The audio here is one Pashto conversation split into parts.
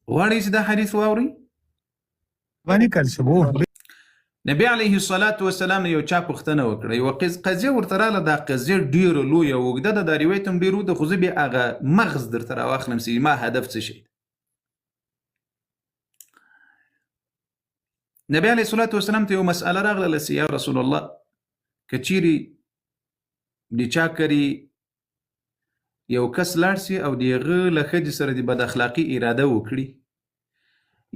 غواړئ چې دا حدیث واورئ؟ غني کړ شبو نبی علیه الصلاة والسلام یو چا پوښتنه وکړه، یوه قضیه ورته راغله، دا قضیه ډېره لویه اوږده ده، دا روایت هم ډېر اوږده، خو زه بیا هغه مغز درته راواخلم چې ما هدف څه شی دی. نبی علیه الصلاة والسلام ته یو مسأله راغله چې یا رسول الله که چیرې د چا کري یو کس لاړ سي او د هغه له ښځې سره د بد اخلاقي اراده وکړي،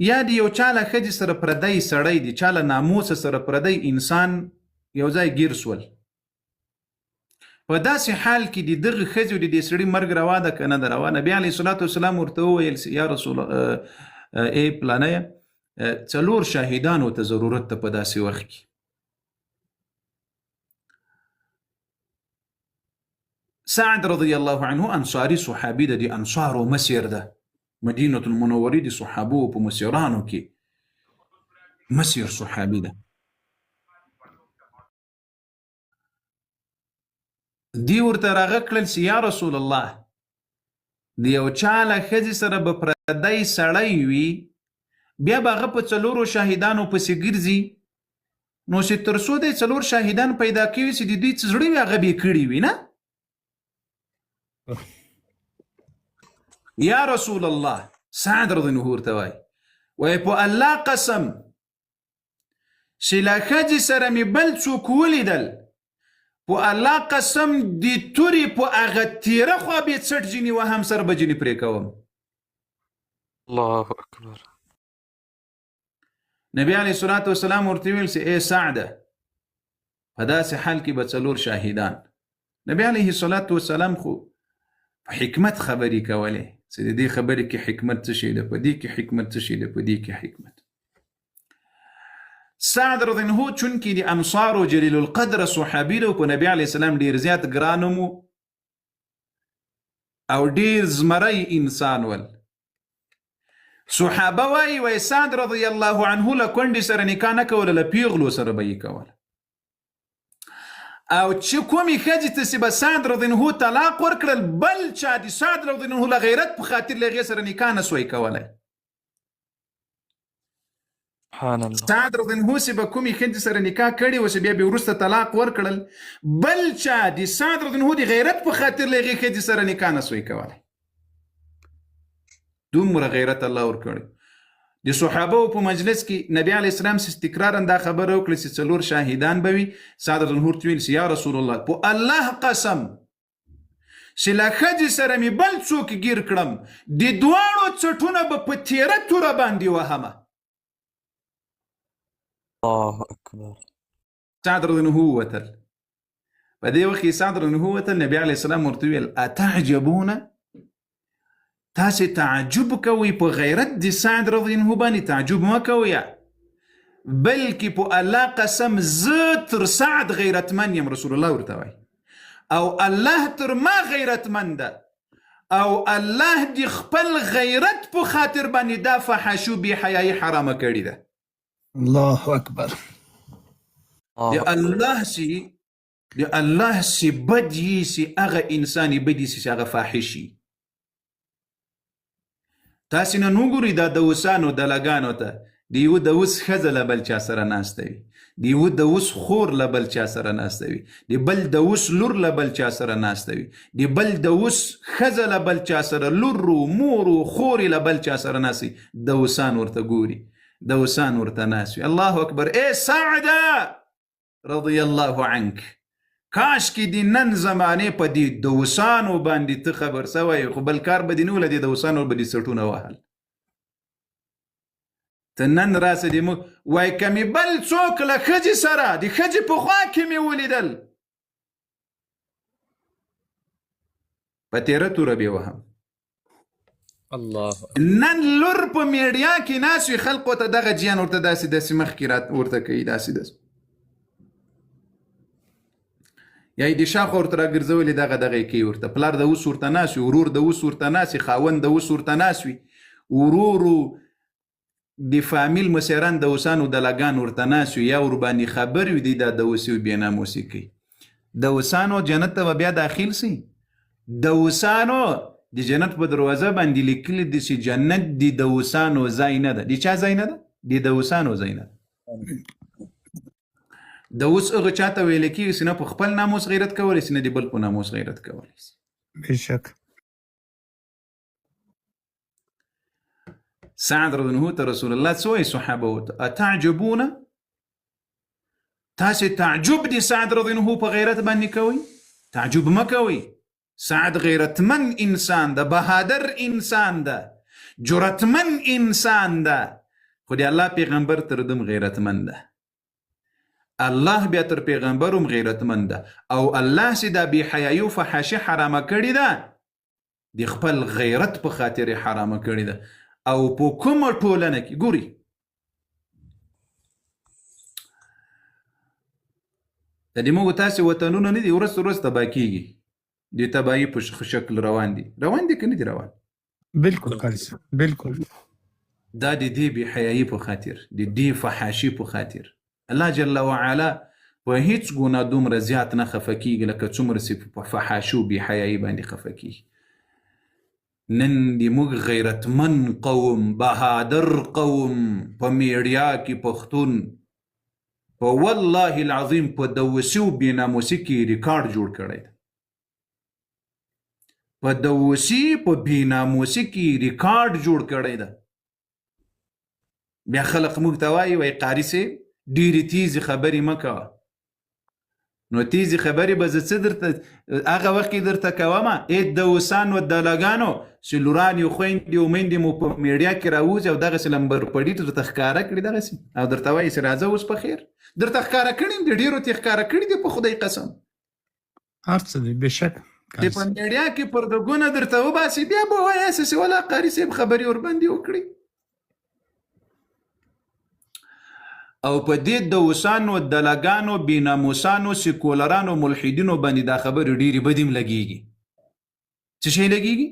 یا د یو چا له ښځې سره پردی سړی د چا له ناموسه سره پردی انسان یو ځای ګیر سول، په داسې حال کې د دغه ښځې او د دې سړي مرګ روا ده که نه ده روا؟ نبي علیه الصلاة والسلام ورته وویل یا رسول ای پلانیه 4 شاهدانو ته ضرورت ته په داسې وخت کې. سعد رضی الله عنه انصاري صحابي ده، د انصارو مسیر ده، مدینة المنورې د صحابو په مسیرانو کې مسیر صحابي ده. دی ورته راغه کړل چې یا رسول الله د یو چا له ښځې سره به پردی سړی وي، بیا به هغه په 4 شاهدانو پسې ګرځي، نو چې تر څو دی 4 شاهدان پیدا کوي چې د دوی څه زړه وي هغه به یې کړي وي نه. یا رسول الله سعد رضی الله ورته وایي وایي په الله قسم چې له ښځې سره مې بل څوک ولیدل، په الله قسم د تورې په هغه تیره خوا به یې څټ جیني وهم سر به جیني پرې کوم. الله اکبر. نبی علیه الصلاة والسلام ورته ویل چې ای سعده په داسې حال کې به 4 شاهدان. نبی علیه الصلاة والسلام خو په حکمت خبرې کولې چې د دې خبرې کې حکمت څه شی ده، په دې کې حکمت څه شی ده، په دې کې حکمت. سعد رضی الله عنه چونکې د انصارو جلیل القدر صحابي ده، په نبی علیه السلام ډېر زیات ګرانم او ډېر زمری انسان ول. صحابه وایي سعد رضی الله عنه له کونډې سره نکاح نه کوله، له پیغلو سره به یې کوله، او چې کومې ښځې ته چې به سعد رضی الله عنه طلاق ورکړل، بل چا د سعد رضی الله عنه له غیرت په خاطر له هغې سره نکاح نه سوی کولی. سبحان الله. سعد رضی الله عنه چې به کومې ښځې سره نکاح کړې و چې بیا به وروسته طلاق ورکړل، بل چا د سعد رضی الله عنه د غیرت په خاطر له هغې ښځې سره نکاح نه سوی کولی. دومره غیرت الله ورکړی. د صحابه په مجلس کې نبی علیه السلام تکرارا دا خبره وکړه چې 4 شاهدان به وي. سعد رضی الله عنه ورته ویل چې یا رسول الله په الله قسم چې له ښځې سره مې بل څوک ګیر کړم، د دواړو څټونه به په تیره توره باندې وهمه. الله اکبر. سعد رضی الله عنه ووتل. په دې وخت کې سعد رضی الله عنه ووتل، نبی علیه السلام ورته ویل اتعجبونه، تاسې تعجب کوئ په غیرت د سعد رضی الله عنه باندې؟ تعجب مه کوئ، بلکې په الله قسم زه تر سعد غیرتمن یم، رسول الله ورته وایي، او الله تر ما غیرتمن ده، او الله د خپل غیرت په خاطر باندې دا فحاشو بې حیایي حرامه کړې ده. الله اکبر. د الله سي بد یي سي هغه انسان یې بد یي سي هغه فاحش یي. تاسې نه وګورئ دا دوسانو دلګانو ته د یوه دوس ښځه له بل چا سره ناسته وي، د یوه دوس خور له بل چا سره ناسته وي، د بل دوس لور له بل چا سره ناسته وي، د بل دوس ښځه له بل چا سره، لور و مور و خورې له بل چا سره ناسي، دوسان ورته ګوري، دوسان ورته ناست وي. الله اکبر. ای سعده رضی الله عنک، کاش کې د نن زمانې په دې دوسانو باندې ته خبر سوی، خو بل کار به دې نه وله، د دوسانو به دې سټونه وهل. ته نن راسه دې وایي که مې بل څوک له ښځې سره د ښځې په خوا کې مې ولیدل، په تیره توره به وهم. الله. نن لور په میډیا کې ناست وي، خلقو ته دغه جیان ورته داسې مخکې ورته کوي، داسې یا د شاخ ورته راګرځولې دغه یې کوي ورته، پلار د اوس ورته ناست وي، ورور د اوس ورته ناست وي، خاوند د اوس ورته ناست وي، ورورو د فامیل مشران د اوسانو دلګان ورته ناست وي، یا ورباندې خبر وي دی دا د اوسي و بېناموسي کوي. د اوسانو جنت ته به بیا داخل سي؟ د اوسانو د جنت په دروازه باندې لیکلي دي چې جنت د دوسانو ځای نه ده. د چا ځای نه ده؟ د دوسانو ځای نه ده. دوس هغه چاته ویل کېږي چې نه په خپل ناموس غیرت کولی شي، نه د بل په ناموس غیرت کولی شي. بشک. سعد رضی الله عنه ته رسول الله څه وایي صحابه ته؟ اتعجبونه؟ تاسې تعجب دي سعد رضی الله عنه په غیرت باندې کوئ؟ تعجب مه کوئ. سعد غیرتمن انسان ده، بهادر انسان ده، جرأتمن انسان ده، خو د الله پیغمبر تر دم غیرتمن ده. الله بیا تر پیغمبروم غیرتمن ده، او الله چې دا بې حیایي او فحاشي حرامه کړې ده د خپل غیرت په خاطر حرامه کړې ده. او په کومه ټولنه کې ګوري د دې موږ تاسې وطنونه نه دي ورځ ورځ تباه کېږي، د تباهي په شکل روان دي که نه دي روان؟ بالکل قاری صاحب، بالکل. دا د دې بې حیایي په خاطر، د دې فحاشي په خاطر الله جل وعلا په هیڅ ګناه دومره زیات نه خفه کېږي لکه څومره چې په فحاشي او بې حیایي باندې خفه کېږي. نن د موږ غیرتمن قوم، بهادر قوم په میډیا کې پښتون په والله العظیم په دوسي او بېناموسي کې ریکارډ جوړ کړی دی. په دوسي په بېناموسي کې ریکارډ جوړ کړی دی. بیا خلق موږ ته وایي قاري صاحب ډېرې تیزې خبرې مه کوه. نو تیزې خبرې به زه څه درته هغه وخت کې درته کومه ای دوسانو دلګانو چې لورانې او خویندې او میندې مو په میډیا کې راوځي او دغسې لمبر پړي درته ښکاره کړي دغسې او درته وایي چې راځه اوس په خیر درته ښکاره کړي د ډېرو ته ښکاره کړي دي په خدای قسم. هر څه دی بشک. د په میډیا کې پردګونه درته وباسي بیا به وایي چې ولا قاري صاحب خبرې ورباندې وکړي. او په دې دوسانو دلګانو بېناموسانو سیکولرانو ملحدینو باندې دا خبرې ډېرې بدې هم لګېږي. څه شی لګېږي؟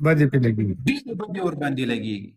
بدې پې لګېږي، ډېرې بدې ورباندې لګېږي.